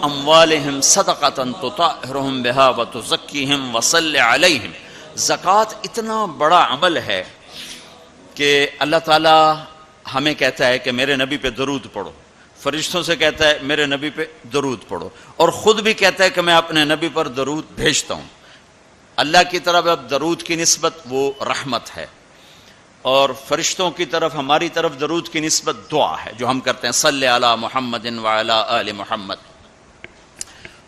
اموالہم صدقۃ تطہرہم بہا وتزکیہم وصل علیہم۔ زکوٰۃ اتنا بڑا عمل ہے کہ اللہ تعالیٰ ہمیں کہتا ہے کہ میرے نبی پہ درود پڑھو، فرشتوں سے کہتا ہے میرے نبی پہ درود پڑھو، اور خود بھی کہتا ہے کہ میں اپنے نبی پر درود بھیجتا ہوں۔ اللہ کی طرف اب درود کی نسبت وہ رحمت ہے، اور فرشتوں کی طرف ہماری طرف درود کی نسبت دعا ہے جو ہم کرتے ہیں، صلی علی محمد وعلی آل محمد۔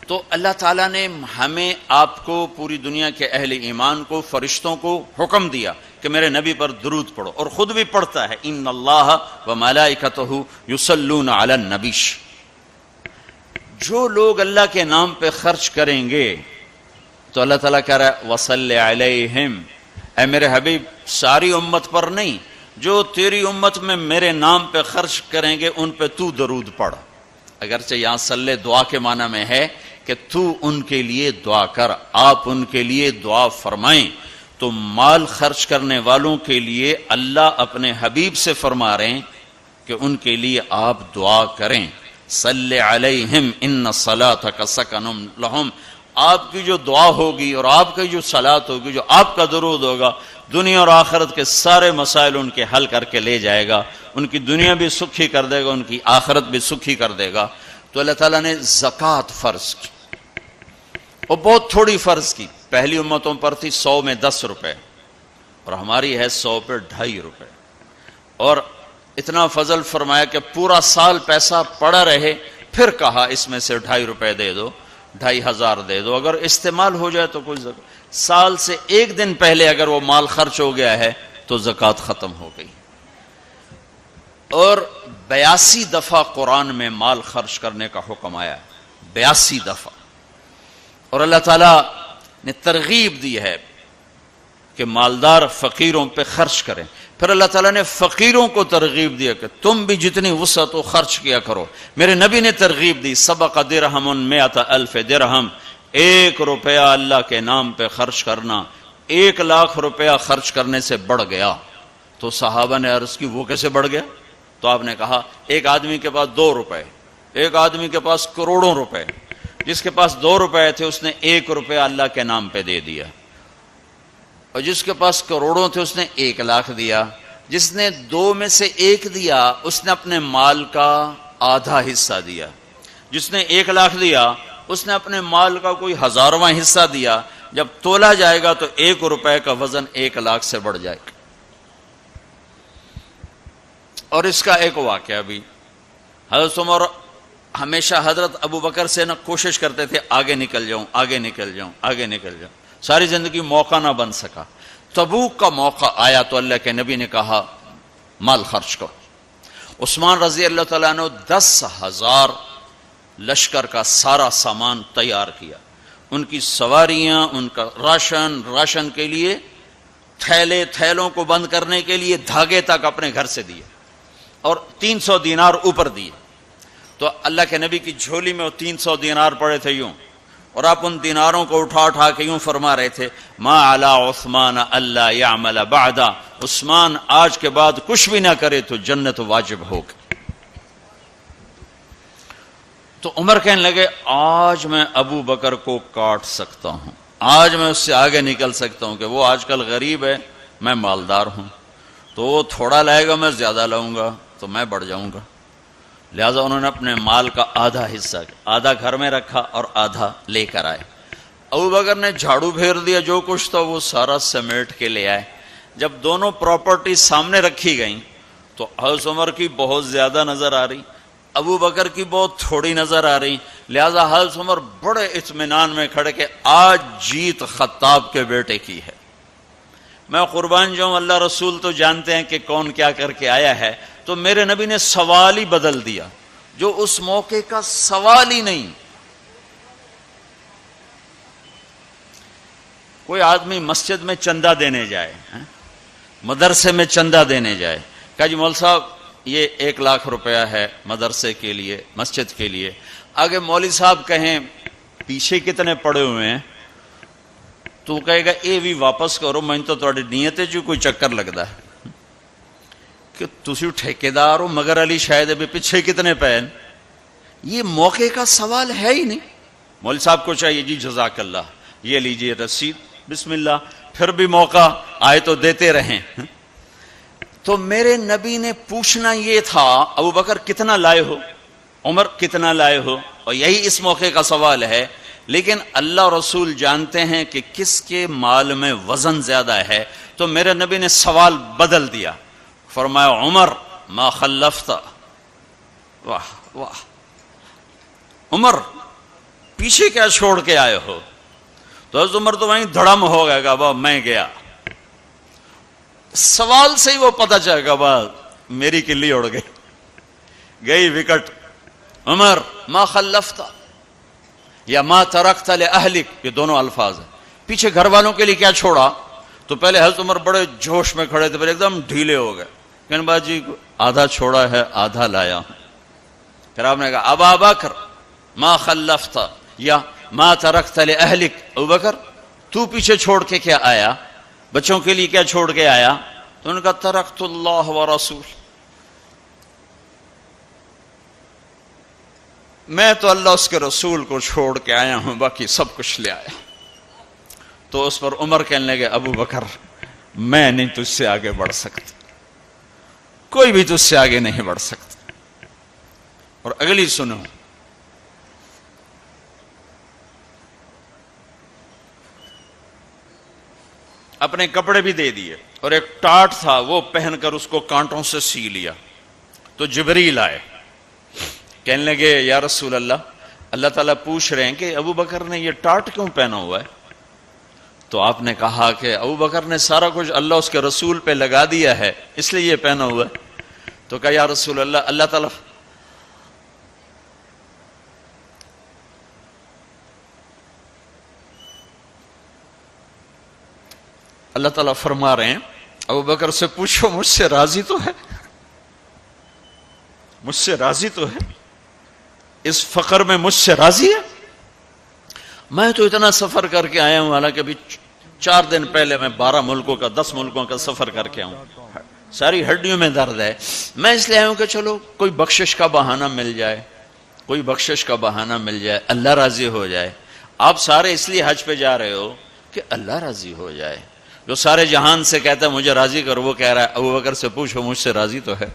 تو اللہ تعالیٰ نے ہمیں، آپ کو، پوری دنیا کے اہل ایمان کو، فرشتوں کو حکم دیا کہ میرے نبی پر درود پڑھو، اور خود بھی پڑھتا ہے، ان اللہ وملائکتہ یصلون علی النبی۔ جو لوگ اللہ کے نام پہ خرچ کریں گے تو اللہ تعالیٰ کہہ رہا ہے وصلی علیہم، اے میرے حبیب ساری امت پر نہیں، جو تیری امت میں میرے نام پہ خرچ کریں گے ان پہ تو درود پڑھ۔ اگرچہ یہاں صلی دعا کے معنی میں ہے کہ تو ان کے لیے دعا کر، آپ ان کے لیے دعا فرمائیں۔ تو مال خرچ کرنے والوں کے لیے اللہ اپنے حبیب سے فرما رہے ہیں کہ ان کے لیے آپ دعا کریں، صلی علیہم ان صلاتک سکن لہم۔ آپ کی جو دعا ہوگی اور آپ کی جو صلات ہوگی، جو آپ کا درود ہوگا، دنیا اور آخرت کے سارے مسائل ان کے حل کر کے لے جائے گا، ان کی دنیا بھی سکھی کر دے گا، ان کی آخرت بھی سکھی کر دے گا۔ تو اللہ تعالیٰ نے زکوٰۃ فرض کی، اور بہت تھوڑی فرض کی۔ پہلی امتوں پر تھی 100 میں 10 روپے، اور ہماری ہے 100 پہ 2.5 روپے، اور اتنا فضل فرمایا کہ پورا سال پیسہ پڑا رہے، پھر کہا اس میں سے 2.5 روپے دے دو، 2,500 دے دو، اگر استعمال ہو جائے تو کوئی سال سے ایک دن پہلے اگر وہ مال خرچ ہو گیا ہے تو زکوٰۃ ختم ہو گئی۔ اور 82 دفعہ قرآن میں مال خرچ کرنے کا حکم آیا ہے، 82 دفعہ، اور اللہ تعالیٰ نے ترغیب دی ہے کہ مالدار فقیروں پہ خرچ کریں۔ پھر اللہ تعالیٰ نے فقیروں کو ترغیب دیا کہ تم بھی جتنی وسعت ہو خرچ کیا کرو۔ میرے نبی نے ترغیب دی، سبق درہم 100,000 درہم، 1 روپیہ اللہ کے نام پہ خرچ کرنا 1,00,000 روپیہ خرچ کرنے سے بڑھ گیا۔ تو صحابہ نے عرض کی وہ کیسے بڑھ گیا؟ تو آپ نے کہا ایک آدمی کے پاس 2 روپے، ایک آدمی کے پاس کروڑوں روپے، جس کے پاس 2 روپے تھے اس نے 1 روپیہ اللہ کے نام پہ دے دیا، اور جس کے پاس کروڑوں تھے اس نے 1,00,000 دیا۔ جس نے 2 میں سے 1 دیا اس نے اپنے مال کا آدھا حصہ دیا، جس نے 1,00,000 دیا اس نے اپنے مال کا کوئی 1000واں حصہ دیا۔ جب تولا جائے گا تو 1 روپے کا وزن 1,00,000 سے بڑھ جائے گا۔ اور اس کا ایک واقعہ بھی، حضرت عمر ہمیشہ حضرت ابو بکر سے نہ کوشش کرتے تھے آگے نکل جاؤں، آگے نکل جاؤں، آگے نکل جاؤں، ساری زندگی موقع نہ بن سکا۔ تبوک کا موقع آیا تو اللہ کے نبی نے کہا مال خرچ کرو۔ عثمان رضی اللہ تعالیٰ عنہ 10,000 لشکر کا سارا سامان تیار کیا، ان کی سواریاں، ان کا راشن کے لیے تھیلوں کو بند کرنے کے لیے دھاگے تک اپنے گھر سے دیے، اور 300 دینار اوپر دیے۔ تو اللہ کے نبی کی جھولی میں وہ 300 دینار پڑے تھے یوں، اور آپ ان دیناروں کو اٹھا کے یوں فرما رہے تھے ما علی عثمان اللہ یعمل بعد، عثمان آج کے بعد کچھ بھی نہ کرے تو جنت واجب ہوگی۔ تو عمر کہنے لگے آج میں ابو بکر کو کاٹ سکتا ہوں، آج میں اس سے آگے نکل سکتا ہوں کہ وہ آج کل غریب ہے، میں مالدار ہوں، تو وہ تھوڑا لائے گا میں زیادہ لاؤں گا تو میں بڑھ جاؤں گا۔ لہٰذا انہوں نے اپنے مال کا آدھا حصہ، آدھا گھر میں رکھا اور آدھا لے کر آئے۔ ابو بکر نے جھاڑو پھیر دیا، جو کچھ تھا وہ سارا سمیٹ کے لے آئے۔ جب دونوں پراپرٹی سامنے رکھی گئیں تو حضرت عمر کی بہت زیادہ نظر آ رہی، ابو بکر کی بہت تھوڑی نظر آ رہی۔ لہٰذا حضرت عمر بڑے اطمینان میں کھڑے کہ آج جیت خطاب کے بیٹے کی ہے۔ میں قربان جاؤں، اللہ رسول تو جانتے ہیں کہ کون کیا کر کے آیا ہے، تو میرے نبی نے سوال ہی بدل دیا جو اس موقع کا سوال ہی نہیں۔ کوئی آدمی مسجد میں چندہ دینے جائے، مدرسے میں چندہ دینے جائے، کہا جی مول صاحب یہ 1,00,000 روپیہ ہے مدرسے کے لیے، مسجد کے لیے۔ آگے مولوی صاحب کہیں پیچھے کتنے پڑے ہوئے ہیں، تو کہے گا اے بھی واپس کرو، میں تو تھوڑی نیت ہے جو کوئی چکر لگتا ہے کہ تسی ٹھیکیدار ہو، مگر علی شاید ابھی پیچھے کتنے پے، یہ موقع کا سوال ہے ہی نہیں. مولوی صاحب کو چاہیے جی جزاک اللہ یہ لیجیے رسید بسم اللہ، پھر بھی موقع آئے تو دیتے رہیں. تو میرے نبی نے پوچھنا یہ تھا ابو بکر کتنا لائے ہو، عمر کتنا لائے ہو، اور یہی اس موقع کا سوال ہے. لیکن اللہ رسول جانتے ہیں کہ کس کے مال میں وزن زیادہ ہے، تو میرے نبی نے سوال بدل دیا، فرمایا عمر ما خلفت. واہ واہ، عمر پیچھے کیا چھوڑ کے آئے ہو؟ تو حضرت عمر تو وہیں دھڑم ہو گئے گا، با میں گیا. سوال سے ہی وہ پتہ چلے گا، با میری کلی اڑ گئی، گئی وکٹ. عمر ما خلفت یا ما ترکت لأہلک، یہ دونوں الفاظ ہیں. پیچھے گھر والوں کے لیے کیا چھوڑا؟ تو پہلے حضرت عمر بڑے جوش میں کھڑے تھے، پھر ایک دم ڈھیلے ہو گئے، کہنے با جی آدھا چھوڑا ہے آدھا لایا ہوں. پھر آپ نے کہا ابا بکر ما خلفت یا ما ترکت لأہلک، ابو بکر تو پیچھے چھوڑ کے کیا آیا، بچوں کے لیے کیا چھوڑ کے آیا؟ تو انہوں نے کہا ترکت اللہ ورسول، میں تو اللہ اس کے رسول کو چھوڑ کے آیا ہوں، باقی سب کچھ لے آیا. تو اس پر عمر کہنے لگے ابو بکر میں نہیں تجھ سے آگے بڑھ سکتا، کوئی بھی تجھ سے آگے نہیں بڑھ سکتا. اور اگلی سنو، اپنے کپڑے بھی دے دیے اور ایک ٹاٹ تھا وہ پہن کر اس کو کانٹوں سے سی لیا. تو جبریل آئے، کہنے لگے یا رسول اللہ، اللہ تعالیٰ پوچھ رہے ہیں کہ ابو بکر نے یہ ٹاٹ کیوں پہنا ہوا ہے؟ تو آپ نے کہا کہ ابو بکر نے سارا کچھ اللہ اس کے رسول پہ لگا دیا ہے اس لیے یہ پہنا ہوا ہے. تو کہا یا رسول اللہ، اللہ تعالیٰ فرما رہے ہیں ابو بکر سے پوچھو مجھ سے راضی تو ہے، مجھ سے راضی تو ہے، اس فقر میں مجھ سے راضی ہے؟ میں تو اتنا سفر کر کے آیا ہوں، حالانکہ ابھی 4 دن پہلے میں 12 ملکوں کا 10 ملکوں کا سفر کر کے آؤں، ساری ہڈیوں میں درد ہے. میں اس لیے آیا ہوں کہ چلو کوئی بخشش کا بہانہ مل جائے، کوئی بخشش کا بہانہ مل جائے، اللہ راضی ہو جائے. آپ سارے اس لیے حج پہ جا رہے ہو کہ اللہ راضی ہو جائے. جو سارے جہان سے کہتا ہے مجھے راضی کر، وہ کہہ رہا ہے ابو بکر سے پوچھو مجھ سے راضی تو ہے.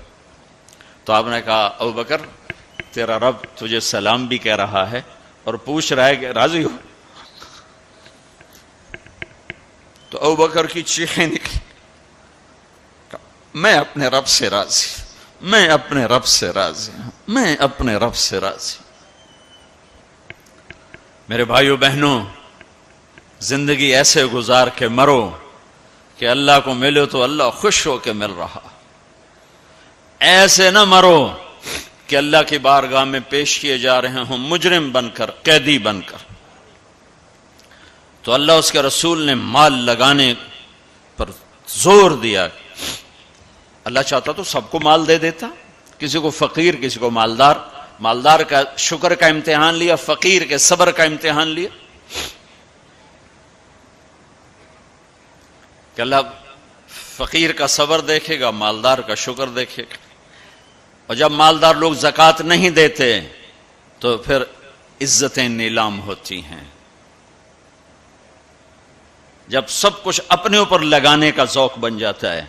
تو آپ نے کہا ابو بکر تیرا رب تجھے سلام بھی کہہ رہا ہے اور پوچھ رہا ہے کہ راضی ہو. تو ابو بکر کی چیخیں نکلی، میں اپنے رب سے راضی، میں اپنے رب سے راضی ہوں، میں اپنے رب سے راضی. میرے بھائیو بہنوں، زندگی ایسے گزار کے مرو کہ اللہ کو ملو تو اللہ خوش ہو کے مل رہا، ایسے نہ مرو کہ اللہ کی بارگاہ میں پیش کیے جا رہے ہوں مجرم بن کر، قیدی بن کر. تو اللہ اس کے رسول نے مال لگانے پر زور دیا. اللہ چاہتا تو سب کو مال دے دیتا، کسی کو فقیر کسی کو مالدار. مالدار کا شکر کا امتحان لیا، فقیر کے صبر کا امتحان لیا. کہ اللہ فقیر کا صبر دیکھے گا، مالدار کا شکر دیکھے گا. اور جب مالدار لوگ زکوٰۃ نہیں دیتے تو پھر عزتیں نیلام ہوتی ہیں. جب سب کچھ اپنے اوپر لگانے کا ذوق بن جاتا ہے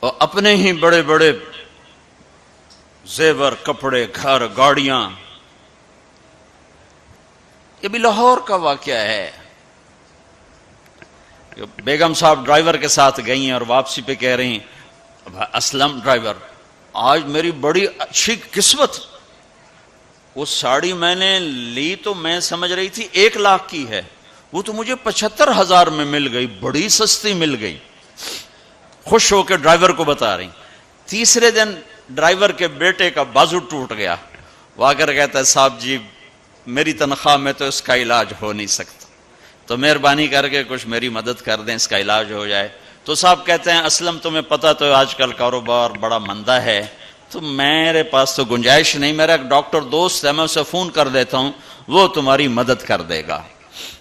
اور اپنے ہی بڑے بڑے زیور، کپڑے، گھر، گاڑیاں. یہ بھی لاہور کا واقعہ ہے. بیگم صاحب ڈرائیور کے ساتھ گئی ہیں اور واپسی پہ کہہ رہی ہیں اسلم ڈرائیور آج میری بڑی اچھی قسمت، وہ ساڑی میں نے لی تو میں سمجھ رہی تھی 1 لاکھ کی ہے، وہ تو مجھے 75,000 میں مل گئی، بڑی سستی مل گئی. خوش ہو کے ڈرائیور کو بتا رہی. تیسرے دن ڈرائیور کے بیٹے کا بازو ٹوٹ گیا. وہ آ کر کہتا ہے صاحب جی میری تنخواہ میں تو اس کا علاج ہو نہیں سکتا، تو مہربانی کر کے کچھ میری مدد کر دیں، اس کا علاج ہو جائے. تو صاحب کہتے ہیں اسلم تمہیں پتہ تو آج کل کاروبار بڑا مندہ ہے، تو میرے پاس تو گنجائش نہیں، میرا ایک ڈاکٹر دوست ہے میں اسے فون کر دیتا ہوں، وہ تمہاری مدد کر دے گا.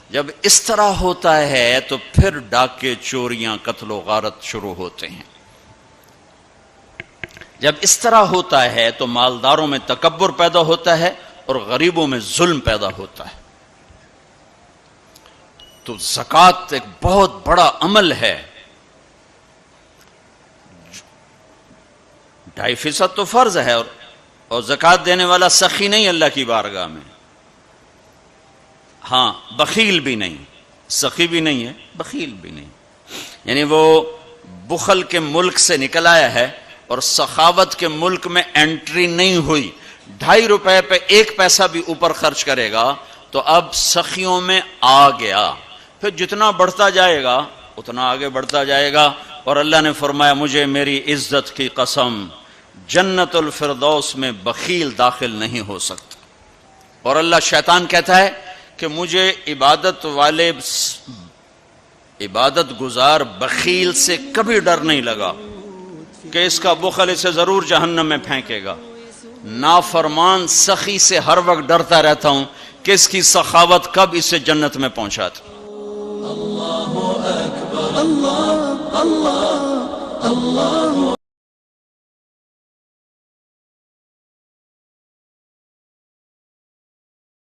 جب اس طرح ہوتا ہے تو پھر ڈاکے، چوریاں، قتل و غارت شروع ہوتے ہیں. جب اس طرح ہوتا ہے تو مالداروں میں تکبر پیدا ہوتا ہے اور غریبوں میں ظلم پیدا ہوتا ہے. تو زکوٰۃ ایک بہت بڑا عمل ہے. 2.5% تو فرض ہے اور زکوٰۃ دینے والا سخی نہیں اللہ کی بارگاہ میں. ہاں بخیل بھی نہیں، سخی بھی نہیں ہے، بخیل بھی نہیں. یعنی وہ بخل کے ملک سے نکل آیا ہے اور سخاوت کے ملک میں انٹری نہیں ہوئی. 2.5 روپے پہ 1 پیسہ بھی اوپر خرچ کرے گا تو اب سخیوں میں آ گیا. پھر جتنا بڑھتا جائے گا اتنا آگے بڑھتا جائے گا. اور اللہ نے فرمایا مجھے میری عزت کی قسم جنت الفردوس میں بخیل داخل نہیں ہو سکتا. اور اللہ شیطان کہتا ہے کہ مجھے عبادت گزار بخیل سے کبھی ڈر نہیں لگا کہ اس کا بخل اسے ضرور جہنم میں پھینکے گا. نافرمان سخی سے ہر وقت ڈرتا رہتا ہوں کہ اس کی سخاوت کب اسے جنت میں پہنچاتی. اللہ اکبر اللہ اللہ اللہ